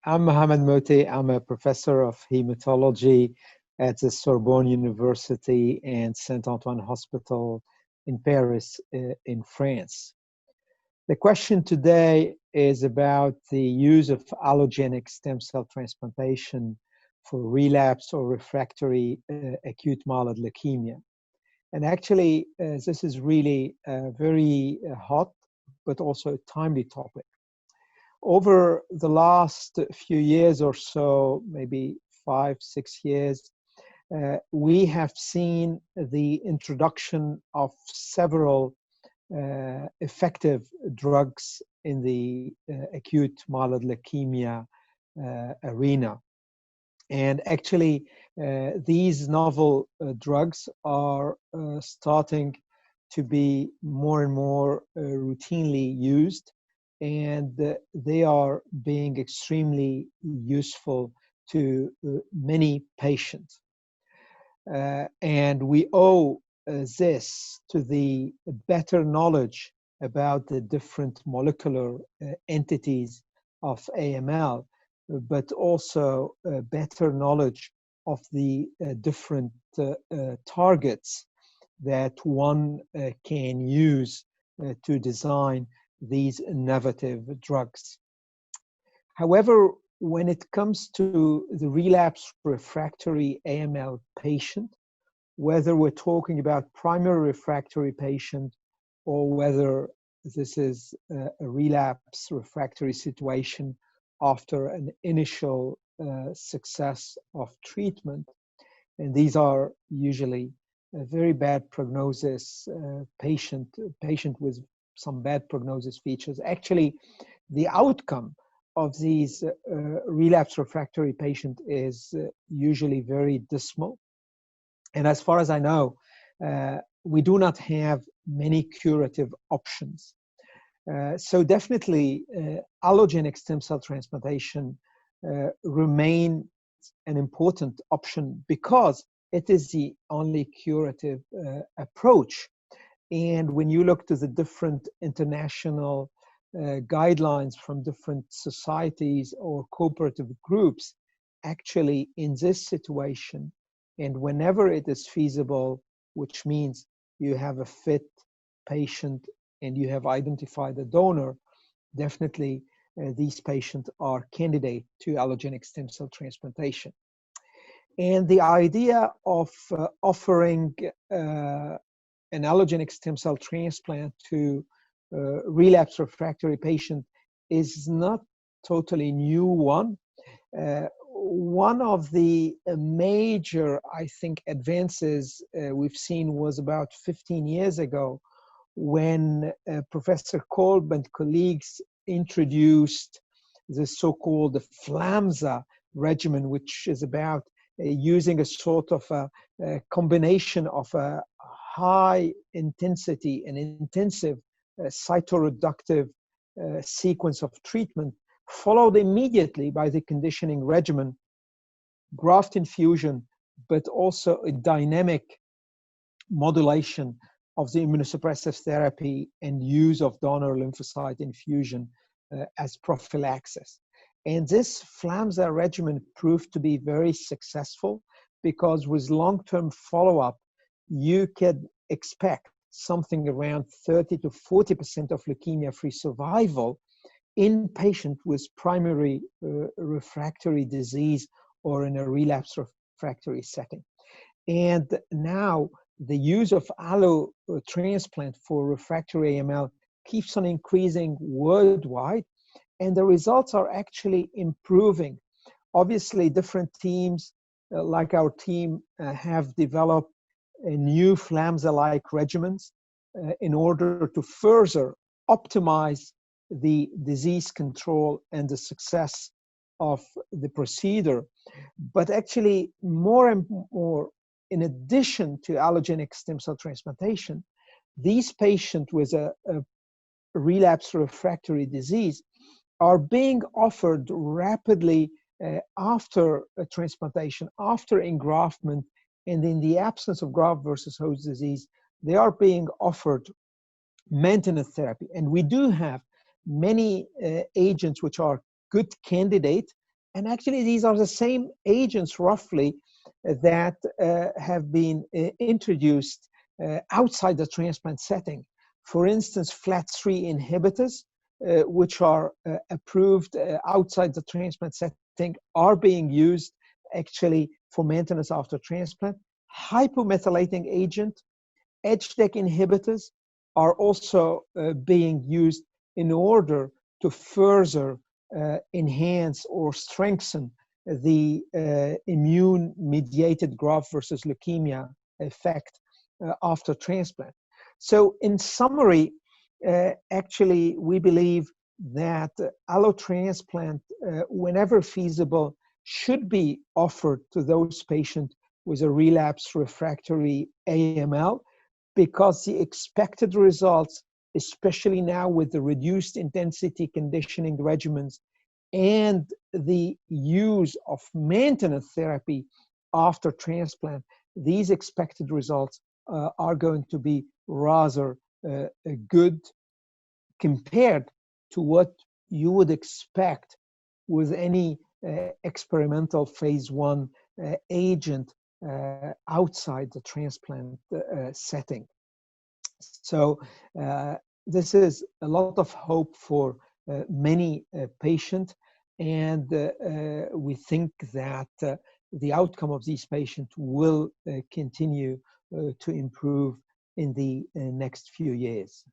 I'm Mohamad Mohty. I'm a professor of hematology at the Sorbonne University and Saint-Antoine Hospital in Paris, in France. The question today is about the use of allogenic stem cell transplantation for relapse or refractory acute myeloid leukemia. And actually, this is really a very hot, but also a timely topic. Over the last few years or so, maybe 5, 6 years, we have seen the introduction of several effective drugs in the acute myeloid leukemia arena. And actually, these novel drugs are starting to be more and more routinely used, and they are being extremely useful to many patients. And we owe this to the better knowledge about the different molecular entities of AML, but also better knowledge of the different targets that one can use to design these innovative drugs. However, when it comes to the relapse refractory AML patient, whether we're talking about primary refractory patient or whether this is a relapse refractory situation after an initial success of treatment, and these are usually a very bad prognosis patient with some bad prognosis features. Actually, the outcome of these relapse refractory patient is usually very dismal. And as far as I know, we do not have many curative options. So definitely, allogenic stem cell transplantation remains an important option because it is the only curative approach. And when you look to the different international guidelines from different societies or cooperative groups, actually in this situation, and whenever it is feasible, which means you have a fit patient and you have identified a donor, definitely these patients are candidate to allogenic stem cell transplantation. And the idea of offering an allogenic stem cell transplant to relapse refractory patient is not totally new one. One of the major, I think, advances we've seen was about 15 years ago when Professor Kolb and colleagues introduced the so-called FLAMSA regimen, which is about using a sort of a combination of a high intensity and intensive cytoreductive sequence of treatment, followed immediately by the conditioning regimen, graft infusion, but also a dynamic modulation of the immunosuppressive therapy and use of donor lymphocyte infusion as prophylaxis. And this FLAMSA regimen proved to be very successful because with long-term follow-up, you could expect something around 30 to 40% of leukemia-free survival in patients with primary refractory disease or in a relapse refractory setting. And now the use of allo transplant for refractory AML keeps on increasing worldwide, and the results are actually improving. Obviously, different teams like our team have developed a new FLAMSA-like regimens in order to further optimize the disease control and the success of the procedure. But actually, more and more, in addition to allogenic stem cell transplantation, these patients with a relapse refractory disease are being offered rapidly after a transplantation, after engraftment, and in the absence of graft versus host disease, they are being offered maintenance therapy. And we do have many agents which are good candidates And actually, these are the same agents, roughly, that have been introduced outside the transplant setting. For instance, FLT3 inhibitors, which are approved outside the transplant setting, are being used actually for maintenance after transplant. Hypomethylating agent, HDAC inhibitors are also being used in order to further enhance or strengthen the immune-mediated graft versus leukemia effect after transplant. So in summary, actually, we believe that allotransplant, whenever feasible, should be offered to those patients with a relapse refractory AML, because the expected results, especially now with the reduced intensity conditioning regimens and the use of maintenance therapy after transplant, these expected results are going to be rather good compared to what you would expect with any experimental phase 1 agent outside the transplant setting. So this is a lot of hope for many patients, and we think that the outcome of these patients will continue to improve in the next few years.